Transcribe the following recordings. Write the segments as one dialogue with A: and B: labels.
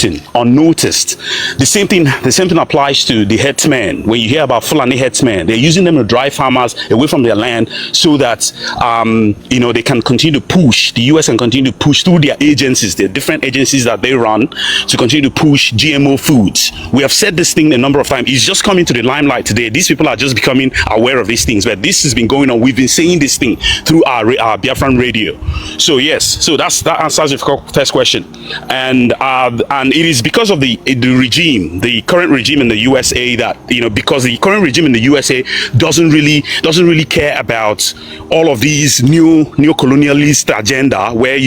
A: unnoticed. The same thing applies to the herdsmen. When you hear about Fulani herdsmen, they're using them to drive farmers away from their land so that they can continue to push. The US can continue to push through their agencies, their different agencies that they run, to continue to push GMO foods. We have said this thing a number of times. It's just coming to the limelight today. These people are just becoming aware of these things, but this has been going on. We've been saying this thing through our Biafran radio. So yes, so that answers your first question. And it is because of the regime, the current regime in the USA, that because the current regime in the USA doesn't really care about all of these neo-colonialist agenda, where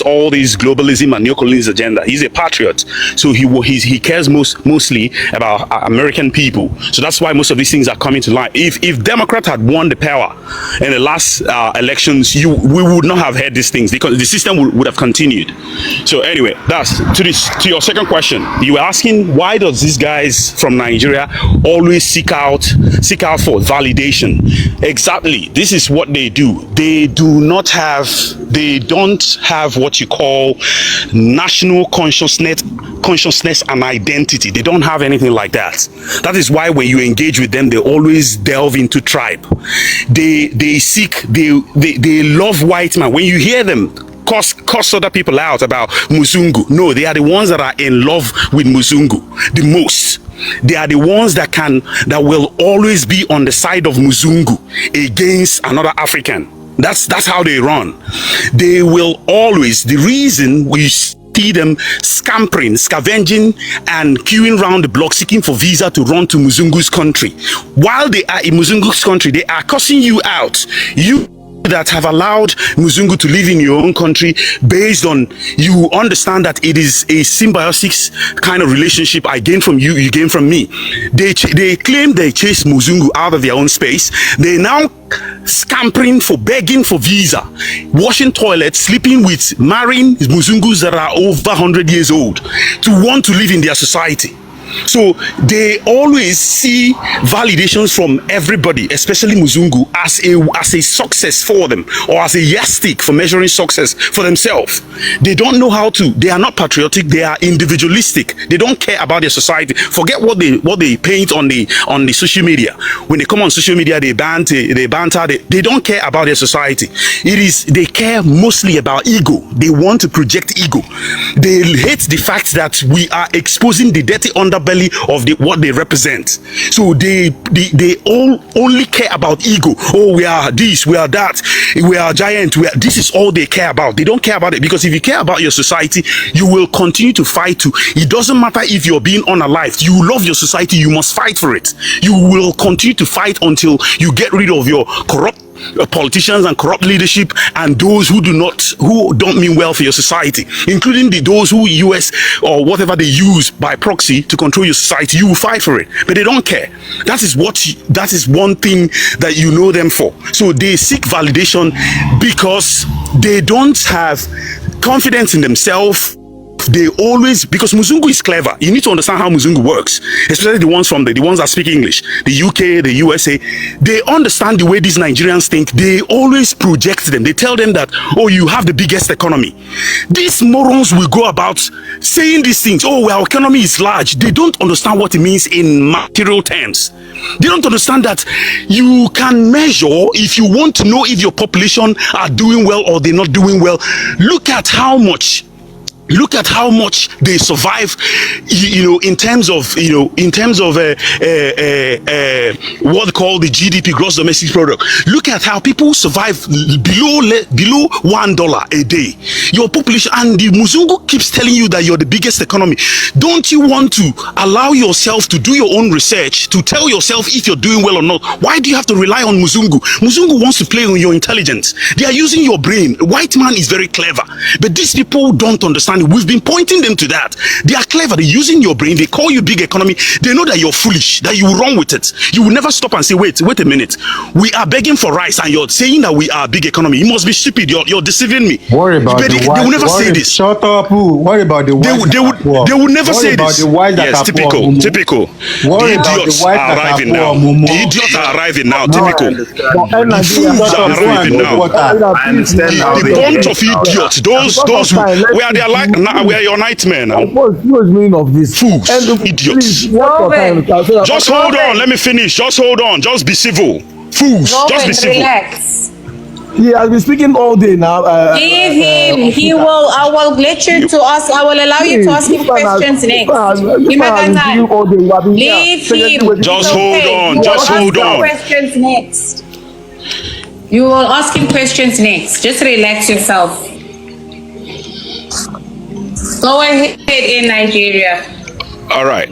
A: all these globalism and neo-colonialist agenda. He's a patriot, so he cares mostly about American people. So that's why most of these things are coming to light. If Democrats had won the power in the last elections, we would not have had these things, because the system would have continued. So anyway, that's to your second question. You were asking, why does these guys from Nigeria always seek out for validation? Exactly. This is what they do. They don't have what you call national consciousness and identity. They don't have anything like that. That is why when you engage with them, they always delve into tribe. They love white man. When you hear them cuss other people out about Muzungu, no, they are the ones that are in love with Muzungu the most. They are the ones that will always be on the side of Muzungu against another African. That's how they run. They will always, the reason we see them scampering, scavenging, and queuing around the block seeking for visa to run to Muzungu's country. While they are in Muzungu's country, they are cussing you out. You that have allowed Muzungu to live in your own country based on you understand that it is a symbiotic kind of relationship. I gain from you, you gain from me. They claim they chase Muzungu out of their own space. They now scampering for begging for visa, washing toilets, sleeping with, marrying Muzungus that are over 100 years old to want to live in their society. So they always see validations from everybody, especially Muzungu, as a success for them, or as a yardstick for measuring success for themselves. They don't know how to. They are not patriotic. They are individualistic. They don't care about their society. Forget what they paint on the social media. When they come on social media, they banter. They don't care about their society. They care mostly about ego. They want to project ego. They hate the fact that we are exposing the dirty underbelly of what they represent. So they all only care about ego. Oh, we are this, we are that, we are giant. This is all they care about. They don't care about it, because if you care about your society, you will continue to fight to. It doesn't matter if you're being unalived. You love your society, you must fight for it. You will continue to fight until you get rid of your corrupt politicians and corrupt leadership and those who don't mean well for your society, including those who US or whatever they use by proxy to control your society. You will fight for it, but they don't care. That is one thing that you know them for. So they seek validation because they don't have confidence in themselves. They always, because Muzungu is clever. You need to understand how Muzungu works, especially the ones that speak English, the UK, the USA. They understand the way these Nigerians think. They always project them. They tell them that, oh, you have the biggest economy. These morons will go about saying these things. Oh, our economy is large. They don't understand what it means in material terms. They don't understand that you can measure, if you want to know if your population are doing well or they're not doing well. Look at how much they survive, in terms of what they call the GDP, gross domestic product. Look at how people survive below $1 a day. Your population, and the Muzungu keeps telling you that you're the biggest economy. Don't you want to allow yourself to do your own research to tell yourself if you're doing well or not? Why do you have to rely on Muzungu? Muzungu wants to play on your intelligence. They are using your brain. White man is very clever, but these people don't understand. We've been pointing them to that. They are clever. They're using your brain. They call you big economy. They know that you're foolish, that you will run with it. You will never stop and say, wait a minute. We are begging for rice and you're saying that we are a big economy. You must be stupid. You're deceiving me.
B: Worry about
A: they will never say this.
B: Shut up. Worry about the white.
A: They would never say this. Yes, typical.
B: Worry
A: The idiots are arriving now. The idiots are arriving now. Typical. The fools are arriving now.
C: I understand now.
A: The bunch of idiots. Those who, where they are like Now we're your nightmare now.
B: What's the meaning of this?
A: Fools, idiots.
B: Please, what your time so
A: Just hold on. Let me finish. Just hold on. Just be civil. Fools. Just be civil.
C: Relax.
B: He has been speaking all day now.
C: Give him. He will. I will let you to ask. I will allow you to ask him questions next. Give him time. Leave him.
A: Just hold on. Just hold on.
C: Questions next. You will ask him questions next. Just relax yourself. Go ahead in Nigeria.
A: All right.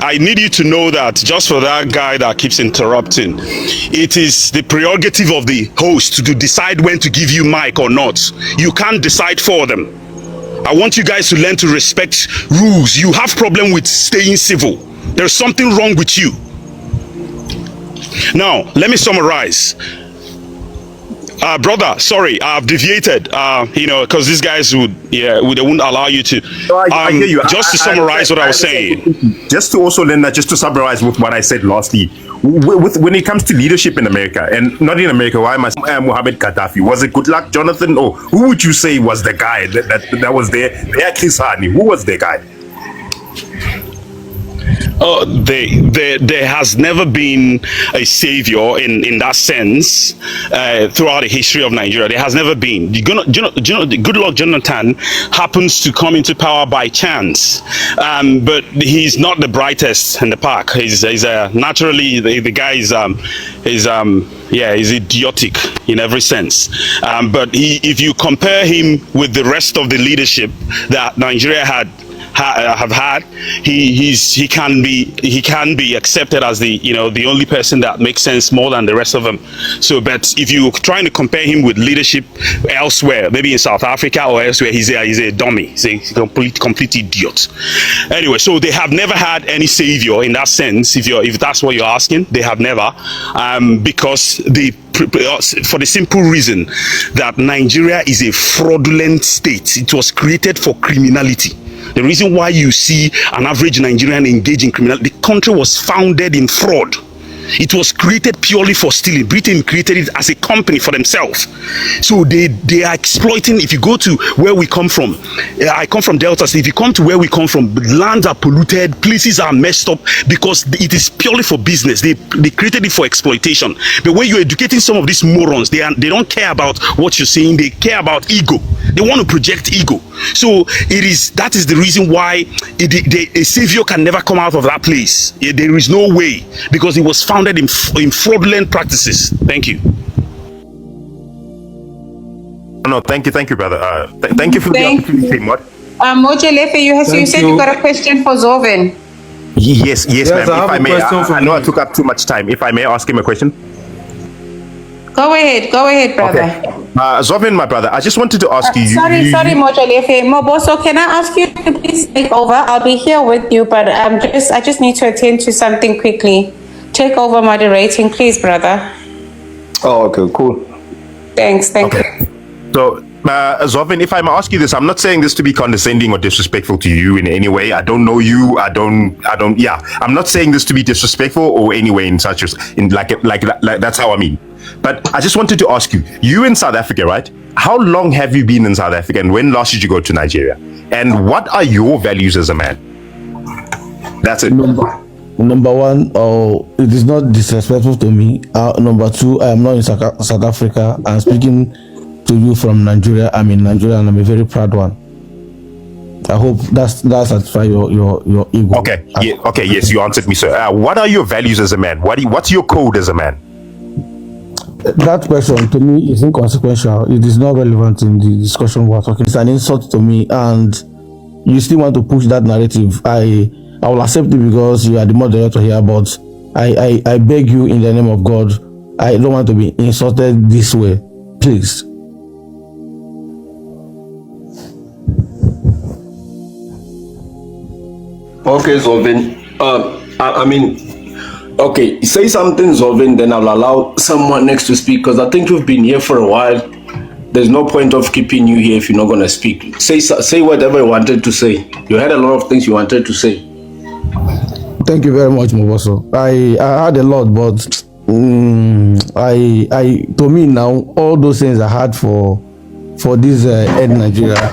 A: I need you to know that just for that guy that keeps interrupting, it is the prerogative of the host to decide when to give you mic or not. You can't decide for them. I want you guys to learn to respect rules. You have problem with staying civil. There's something wrong with you. Now, let me summarize. Brother, sorry, I've deviated, because these guys they wouldn't allow you to.
D: I hear you.
A: Just to summarize what I was saying.
D: Just to also, Linda, just to summarize with what I said lastly, when it comes to leadership in America, and not in America, why must Muhammad Gaddafi? Was it Goodluck Jonathan? Or who would you say was the guy that was there? Chris Hani, who was the guy?
A: There has never been a savior in that sense throughout the history of Nigeria. There has never been. Goodluck Jonathan happens to come into power by chance, but he's not the brightest in the pack. He's naturally the guy is idiotic in every sense. But if you compare him with the rest of the leadership that Nigeria have had, he can be accepted as the only person that makes sense more than the rest of them. So, but if you're trying to compare him with leadership elsewhere, maybe in South Africa or elsewhere, he's a dummy. He's a complete idiot. Anyway, so they have never had any savior in that sense. If that's what you're asking, they have never, because for the simple reason that Nigeria is a fraudulent state. It was created for criminality. The reason why you see an average Nigerian engage in criminality, the country was founded in fraud. It was created purely for stealing. Britain created it as a company for themselves. So they are exploiting. If you go to where we come from, I come from Delta State. If you come to where we come from, lands are polluted, places are messed up because it is purely for business. They created it for exploitation. But when you're educating some of these morons, they don't care about what you're saying. They care about ego. They want to project ego. So that is the reason why a savior can never come out of that place. There is no way, because it was founded in fraudulent practices. Thank you.
D: No, thank you, brother. Thank you for the opportunity.
C: Mojelefe, you said you got a question for Zoven.
D: Yes, ma'am. If I may, I know I took up too much time. If I may ask him a question.
C: Go ahead, brother.
D: Okay. Zoven, my brother, I just wanted to ask you.
C: Sorry, Mojalefe. Moboso, can I ask you to please take over? I'll be here with you, but I just need to attend to something quickly. Take over moderating, please, brother.
D: Oh, okay, cool.
C: Thanks.
D: Okay. So, Zoven, if I may ask you this, I'm not saying this to be condescending or disrespectful to you in any way. I don't know you. I'm not saying this to be disrespectful or any way in such like that's how I mean. But I just wanted to ask you, in South Africa, right? How long have you been in South Africa, and when last did you go to Nigeria? And what are your values as a man? That's it.
B: Number one, it is not disrespectful to me. Number two, I am not in South Africa. I'm speaking to you from Nigeria. I'm in Nigeria, and I'm a very proud one. I hope that satisfies your ego.
D: Okay. Yes, you answered me, sir. What are your values as a man? What's your code as a man?
B: That question to me is inconsequential. It is not relevant in the discussion we're talking. It's an insult to me, and you still want to push that narrative. I will accept it because you are the moderator here, but I beg you in the name of God, I don't want to be insulted this way. Please.
E: Okay, Zoven. Okay, say something, Zoven, then I'll allow someone next to speak, because I think you've been here for a while. There's no point of keeping you here if you're not going to speak. Say whatever you wanted to say. You had a lot of things you wanted to say.
B: Thank you very much, Moboso. I had a lot, but to me now, all those things are hard for this Nigeria.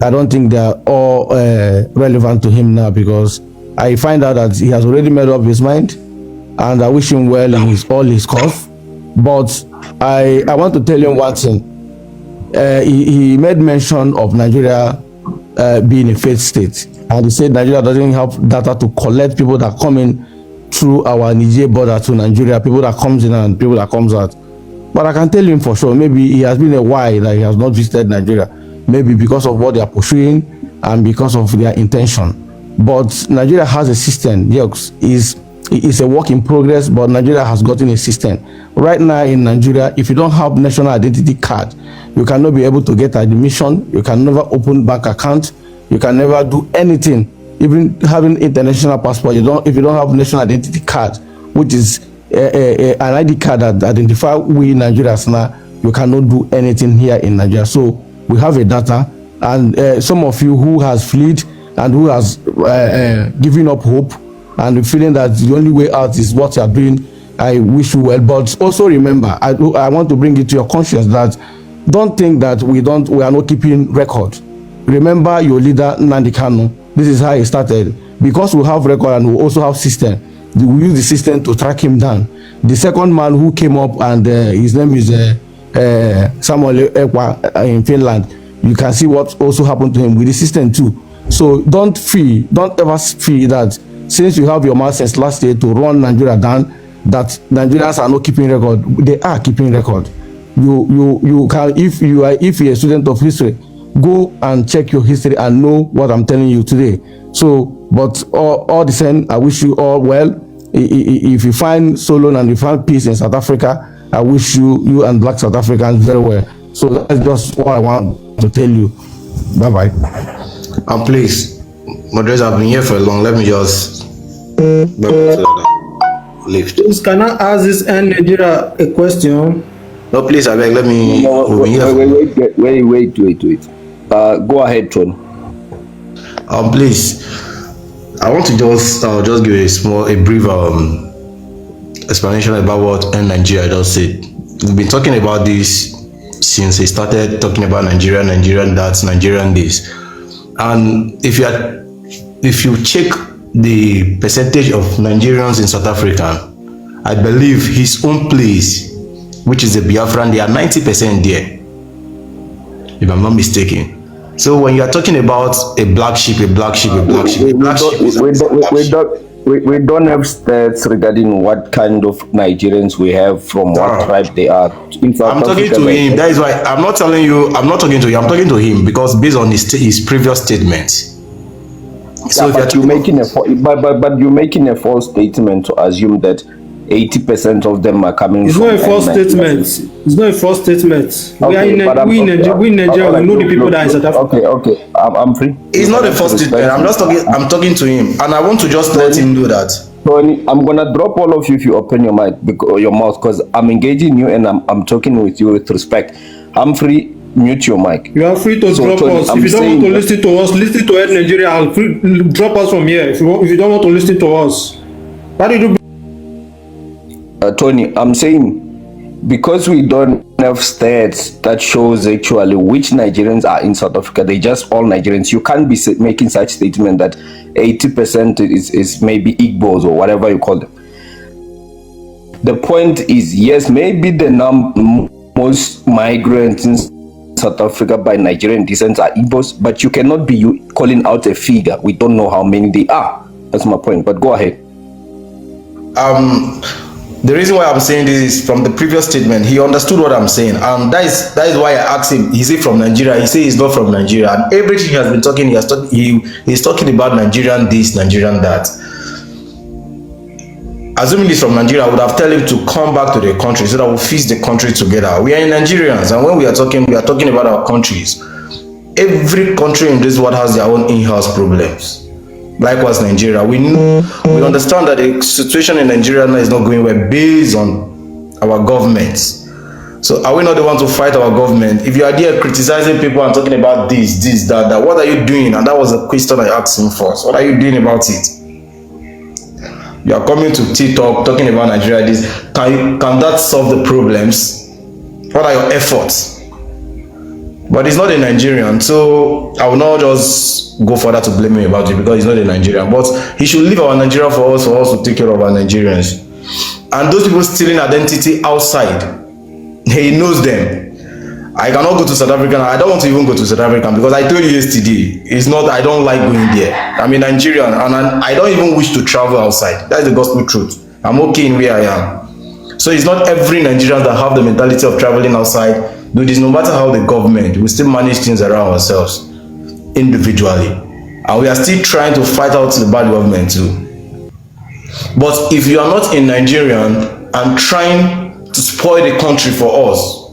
B: I don't think they are all relevant to him now, because I find out that he has already made up his mind, and I wish him well in all his cause. But I want to tell you one thing. He made mention of Nigeria being a failed state, and he said Nigeria doesn't have data to collect people that come in through our Niger border to Nigeria, people that comes in and people that comes out. But I can tell him for sure, maybe he has been a while that he has not visited Nigeria, maybe because of what they are pursuing and because of their intention. But Nigeria has a system. Yes, it's a work in progress, but Nigeria has gotten a system. Right now in Nigeria, if you don't have national identity card, you cannot be able to get admission, you can never open bank account, you can never do anything. Even having international passport, if you don't have national identity card, which is an ID card that identify we Nigerians now, you cannot do anything here in Nigeria. So we have a data, and some of you who has fled and who has given up hope and feeling that the only way out is what you are doing, I wish you well. But also remember, I want to bring it to your conscience that don't think that we are not keeping record. Remember your leader Nnamdi Kanu. This is how he started. Because we have record and we also have system, we use the system to track him down. The second man who came up, and his name is Samuel Ekwa in Finland. You can see what also happened to him with the system too. So don't ever feel that since you have your mouth since last year to run Nigeria down, that Nigerians are not keeping record. They are keeping record. You can, if you're a student of history, go and check your history and know what I'm telling you today. So, but all the same, I wish you all well. If you find solo and you find peace in South Africa, I wish you and Black South Africans very well. So that's just what I want to tell you. Bye bye.
F: And please, moderators, I've been here for long. Let me just lift.
G: Please, can I ask this Nigeria a question?
F: No, please, I beg. Let me.
E: Wait. Go ahead, Tony.
F: Please, I want to just give a brief explanation about what Nigeria just said. We've been talking about this since he started talking about Nigerian that, Nigerian this, and if you check the percentage of Nigerians in South Africa, I believe his own place, which is the Biafran, they are 90% there, if I'm not mistaken. So when you are talking about a black sheep, we don't
E: have stats regarding what kind of Nigerians we have, from what tribe they are.
F: I'm talking to him. That is why I'm not talking to you. I'm talking to him because based on his previous statements. So
E: but you're making a false statement to assume that 80% of them are coming.
G: It's not a false statement. It's not a false statement. We in Nigeria. We know the people that are in South Africa.
E: Okay. I'm free.
F: It's not a false statement. I'm talking to him, and I want to just let him know that.
E: Tony, I'm gonna drop all of you if you open your mic, your mouth, because I'm engaging you and I'm talking with you with respect. I'm free. Mute your mic.
G: You are free to drop us. If you don't want to listen to us, listen to Nigeria. I'll drop us from here. If you don't want to listen to us, what do you do?
E: Tony, I'm saying because we don't have stats that shows actually which Nigerians are in South Africa, they just all Nigerians. You can't be making such statement that 80% is maybe Igbos or whatever you call them. The point is, yes, maybe the most migrants in South Africa by Nigerian descent are Igbos, but you cannot be calling out a figure. We don't know how many they are. That's my point. But go ahead.
F: The reason why I'm saying this is from the previous statement, he understood what I'm saying. That is why I asked him, is he from Nigeria? He said he's not from Nigeria. And everything he has been talking, he's talking about Nigerian this, Nigerian that. Assuming he's from Nigeria, I would have told him to come back to the country so that we'll fix the country together. We are Nigerians, and when we are talking about our countries. Every country in this world has their own in-house problems. Likewise, Nigeria. We understand that the situation in Nigeria now is not going well based on our governments. So are we not the ones to fight our government? If you are there criticizing people and talking about this, that, what are you doing? And that was the question I asked him first. What are you doing about it? You are coming to TikTok talking about Nigeria. Can that solve the problems? What are your efforts? But he's not a Nigerian, so I will not just go further to blame him about it because he's not a Nigerian. But he should leave our Nigeria for us to take care of our Nigerians. And those people stealing identity outside, he knows them. I cannot go to South Africa. I don't want to even go to South Africa because I told you yesterday, it's not, I don't like going there. I'm a Nigerian and I don't even wish to travel outside. That's the gospel truth. I'm okay in where I am. So it's not every Nigerian that have the mentality of traveling outside. Do this, no matter how the government, we still manage things around ourselves individually. And we are still trying to fight out the bad government too. But if you are not a Nigerian and trying to spoil the country for us,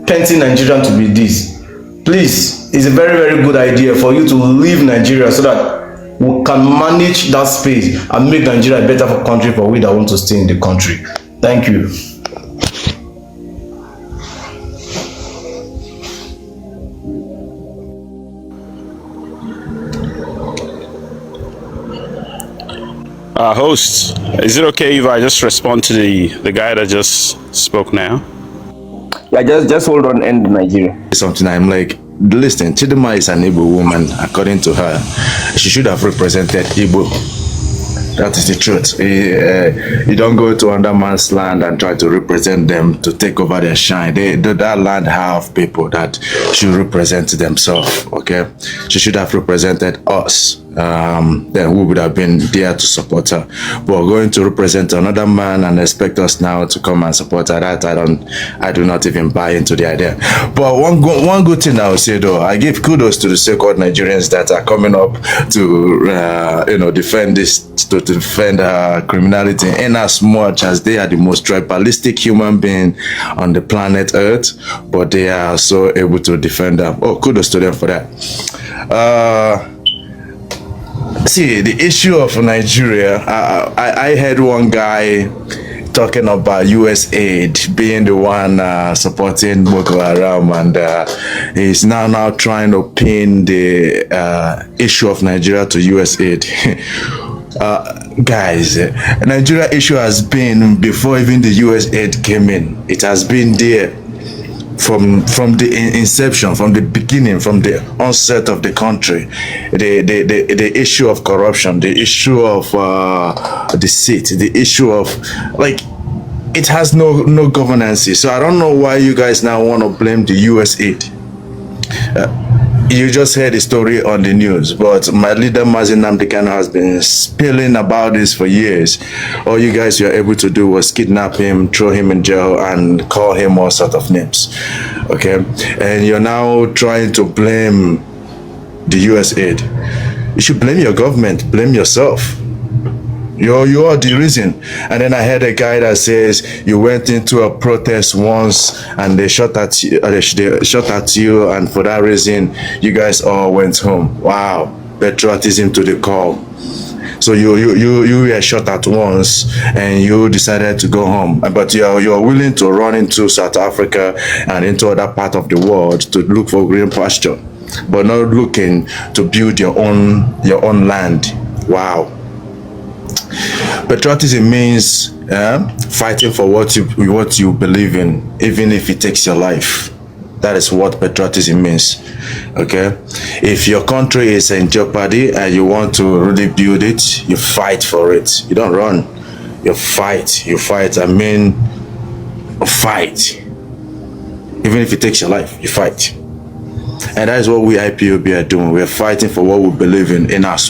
F: painting Nigerian to be this, please, it's a very, very good idea for you to leave Nigeria so that we can manage that space and make Nigeria a better country for we that want to stay in the country. Thank you.
A: Host, is it okay if I just respond to the guy that just spoke now?
H: Yeah, just hold on, end Nigeria.
F: Something I'm like, listen, Chidima is an Igbo woman. According to her, she should have represented Igbo. That is the truth. You don't go to another man's land and try to represent them to take over their shine. That land have people that should represent themselves. Okay, she should have represented us. Then we would have been there to support her. But going to represent another man and expect us now to come and support her, that I do not even buy into the idea. But one good thing I will say though, I give kudos to the so-called Nigerians that are coming up to defend this, to defend criminality, in as much as they are the most tribalistic human being on the planet Earth, but they are so able to defend them. Oh, kudos to them for that. See, the issue of Nigeria, I heard one guy talking about US aid being the one supporting Boko Haram, and he's now trying to pin the issue of Nigeria to US aid. Guys, Nigeria issue has been before even the US aid came in. It has been there from the inception, from the beginning, from the onset of the country. The issue of corruption, the issue of deceit, the issue of, like, it has no governance. So I don't know why you guys now want to blame the US aid. You just heard the story on the news, but my leader Mazi Nnamdi Kanu has been spilling about this for years. All you guys were able to do was kidnap him, throw him in jail, and call him all sort of names. Okay, and you're now trying to blame the US aid. You should blame your government, blame yourself. You are the reason. And then I heard a guy that says you went into a protest once and they shot at you, and for that reason you guys all went home. Wow, patriotism to the core. So you were shot at once and you decided to go home, but you're willing to run into South Africa and into other part of the world to look for green pasture, but not looking to build your own land. Wow. Patriotism means fighting for what you believe in, even if it takes your life. That is what patriotism means. Okay, if your country is in jeopardy and you want to really build it, you fight for it. You don't run. You fight. I mean, fight. Even if it takes your life, you fight. And that is what we IPOB are doing. We are fighting for what we believe in us.